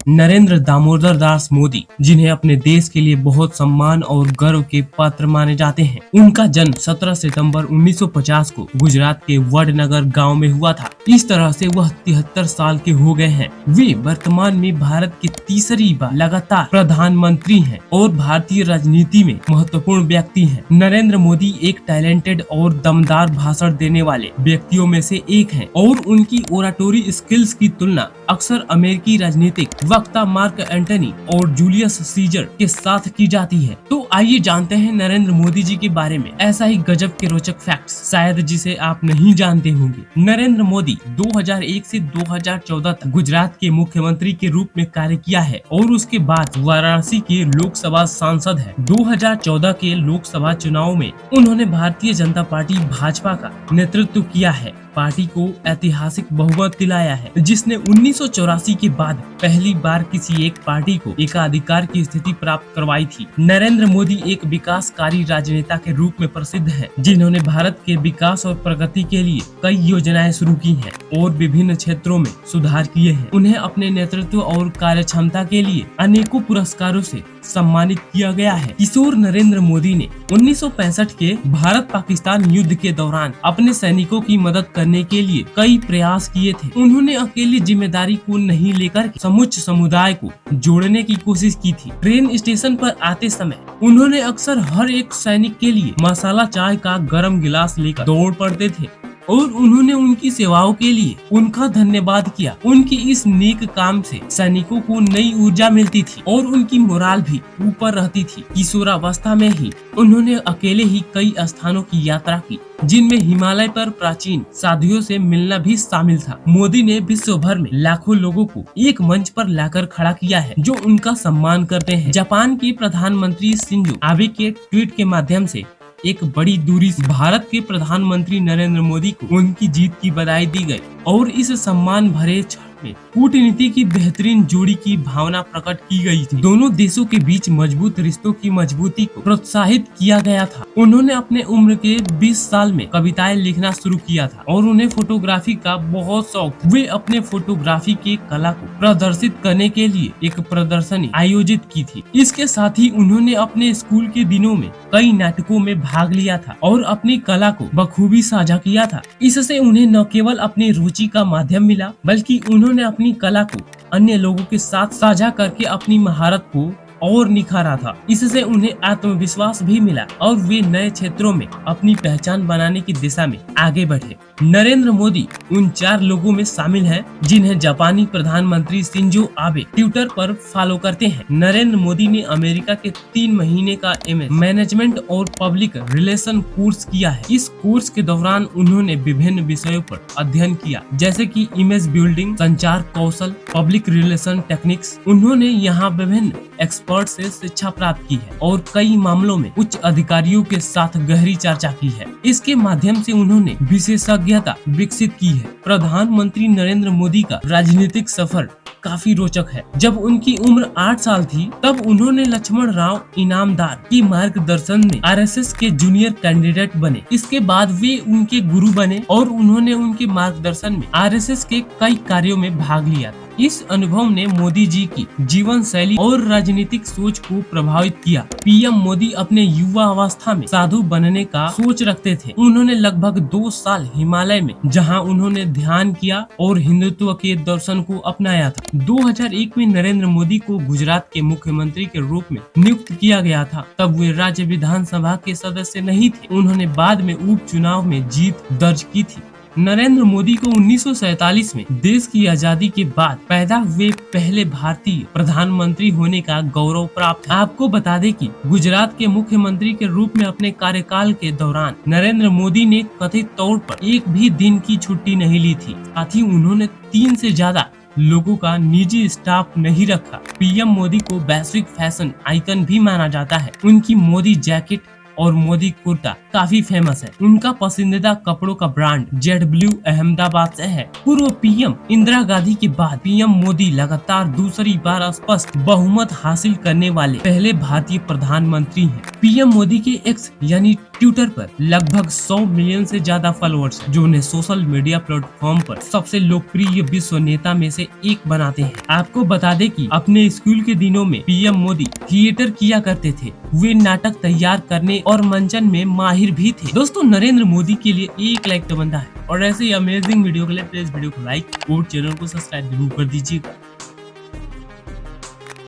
नरेंद्र दामोदर दास मोदी, जिन्हें अपने देश के लिए बहुत सम्मान और गर्व के पात्र माने जाते हैं। उनका जन्म 17 सितंबर 1950 को गुजरात के वडनगर गांव में हुआ था। इस तरह से वह 73 साल के हो गए हैं। वे वर्तमान में भारत की तीसरी बार लगातार प्रधानमंत्री हैं और भारतीय राजनीति में महत्वपूर्ण व्यक्ति हैं। नरेंद्र मोदी एक टैलेंटेड और दमदार भाषण देने वाले व्यक्तियों में से एक हैं और उनकी ओराटोरी स्किल्स की तुलना अक्सर अमेरिकी राजनीतिक वक्ता मार्क एंटनी और जूलियस सीजर के साथ की जाती है। तो आइए जानते हैं नरेंद्र मोदी जी के बारे में ऐसा ही गजब के रोचक फैक्ट्स शायद जिसे आप नहीं जानते होंगे। नरेंद्र मोदी 2001 से 2014 तक गुजरात के मुख्यमंत्री के रूप में कार्य किया है और उसके बाद वाराणसी के लोकसभा सांसद है। 2014 के लोकसभा चुनाव में उन्होंने भारतीय जनता पार्टी भाजपा का नेतृत्व किया है। पार्टी को ऐतिहासिक बहुमत दिलाया है, जिसने 1984 के बाद पहली बार किसी एक पार्टी को एकाधिकार की स्थिति प्राप्त करवाई थी। नरेंद्र मोदी एक विकासकारी राजनेता के रूप में प्रसिद्ध हैं, जिन्होंने भारत के विकास और प्रगति के लिए कई योजनाएं शुरू की हैं और विभिन्न क्षेत्रों में सुधार किए हैं। उन्हें अपने नेतृत्व और कार्यक्षमता के लिए अनेकों पुरस्कारों से सम्मानित किया गया है। किशोर नरेंद्र मोदी ने 1965 के भारत पाकिस्तान युद्ध के दौरान अपने सैनिकों की मदद करने के लिए कई प्रयास किए थे। उन्होंने अकेली जिम्मेदारी को नहीं लेकर समुच्च समुदाय को जोड़ने की कोशिश की थी। ट्रेन स्टेशन पर आते समय उन्होंने अक्सर हर एक सैनिक के लिए मसाला चाय का गर्म गिलास लेकर दौड़ पड़ते थे और उन्होंने उनकी सेवाओं के लिए उनका धन्यवाद किया। उनकी इस नेक काम से सैनिकों को नई ऊर्जा मिलती थी और उनकी मोराल भी ऊपर रहती थी। किशोरावस्था में ही उन्होंने अकेले ही कई स्थानों की यात्रा की, जिनमें हिमालय पर प्राचीन साधुओं से मिलना भी शामिल था। मोदी ने विश्व भर में लाखों लोगों को एक मंच पर लाकर खड़ा किया है, जो उनका सम्मान करते हैं। जापान के प्रधानमंत्री शिंजो आबे के ट्वीट के माध्यम से एक बड़ी दूरी से भारत के प्रधानमंत्री नरेंद्र मोदी को उनकी जीत की बधाई दी गई और इस सम्मान भरे क्षण में कूटनीति की बेहतरीन जोड़ी की भावना प्रकट की गई थी। दोनों देशों के बीच मजबूत रिश्तों की मजबूती को प्रोत्साहित किया गया था। उन्होंने अपने उम्र के 20 साल में कविताएं लिखना शुरू किया था और उन्हें फोटोग्राफी का बहुत शौक था। वे अपने फोटोग्राफी की कला को प्रदर्शित करने के लिए एक प्रदर्शनी आयोजित की थी। इसके साथ ही उन्होंने अपने स्कूल के दिनों में कई नाटकों में भाग लिया था और अपनी कला को बखूबी साझा किया था। इससे उन्हें न केवल अपनी रुचि का माध्यम मिला, बल्कि उन्होंने अपनी कला को अन्य लोगों के साथ साझा करके अपनी महारत को और निखारा था। इससे उन्हें आत्मविश्वास भी मिला और वे नए क्षेत्रों में अपनी पहचान बनाने की दिशा में आगे बढ़े। नरेंद्र मोदी उन 4 लोगों में शामिल हैं, जिन्हें जापानी प्रधानमंत्री शिंजो आबे ट्विटर पर फॉलो करते हैं। नरेंद्र मोदी ने अमेरिका के 3 महीने का MS मैनेजमेंट और पब्लिक रिलेशन कोर्स किया है। इस कोर्स के दौरान उन्होंने विभिन्न विषयों पर अध्ययन किया, जैसे कि इमेज बिल्डिंग, संचार कौशल, पब्लिक रिलेशन टेक्निक्स। उन्होंने यहाँ विभिन्न एक्सपर्ट से शिक्षा प्राप्त की है और कई मामलों में उच्च अधिकारियों के साथ गहरी चर्चा की है। इसके माध्यम से उन्होंने विशेषज्ञता विकसित की है। प्रधानमंत्री नरेंद्र मोदी का राजनीतिक सफर काफी रोचक है। जब उनकी उम्र 8 साल थी, तब उन्होंने लक्ष्मण राव इनामदार की मार्गदर्शन में RSS के जूनियर कैंडिडेट बने। इसके बाद वे उनके गुरु बने और उन्होंने उनके मार्गदर्शन में RSS के कई कार्यों में भाग लिया था। इस अनुभव ने मोदी जी की जीवन शैली और राजनीतिक सोच को प्रभावित किया। PM मोदी अपने युवा अवस्था में साधु बनने का सोच रखते थे। उन्होंने लगभग 2 साल हिमालय में, जहां उन्होंने ध्यान किया और हिंदुत्व के दर्शन को अपनाया था। 2001 में नरेंद्र मोदी को गुजरात के मुख्यमंत्री के रूप में नियुक्त किया गया था। तब वे राज्य विधानसभा के सदस्य नहीं थे। उन्होंने बाद में उपचुनाव में जीत दर्ज की थी। नरेंद्र मोदी को 1947 में देश की आजादी के बाद पैदा हुए पहले भारतीय प्रधानमंत्री होने का गौरव प्राप्त है। आपको बता दें कि गुजरात के मुख्यमंत्री के रूप में अपने कार्यकाल के दौरान नरेंद्र मोदी ने कथित तौर पर एक भी दिन की छुट्टी नहीं ली थी। साथ ही उन्होंने 3 से ज्यादा लोगों का निजी स्टाफ नहीं रखा। PM मोदी को वैश्विक फैशन आइकन भी माना जाता है। उनकी मोदी जैकेट और मोदी कुर्ता काफी फेमस है। उनका पसंदीदा कपड़ों का ब्रांड JW अहमदाबाद से है। पूर्व PM इंदिरा गांधी के बाद PM मोदी लगातार दूसरी बार स्पष्ट बहुमत हासिल करने वाले पहले भारतीय प्रधानमंत्री हैं। PM मोदी के X यानी ट्विटर पर लगभग 100 मिलियन से ज्यादा फॉलोअर्स, जो उन्हें सोशल मीडिया प्लेटफॉर्म पर सबसे लोकप्रिय विश्व नेता में से एक बनाते हैं। आपको बता दें कि अपने स्कूल के दिनों में पीएम मोदी थिएटर किया करते थे। वे नाटक तैयार करने और मंचन में माहिर भी थे। दोस्तों, नरेंद्र मोदी के लिए एक लाइक तो बनता है, और ऐसे ही अमेजिंग वीडियो के लिए प्लीज वीडियो को लाइक और चैनल को सब्सक्राइब जरूर कर दीजिएगा।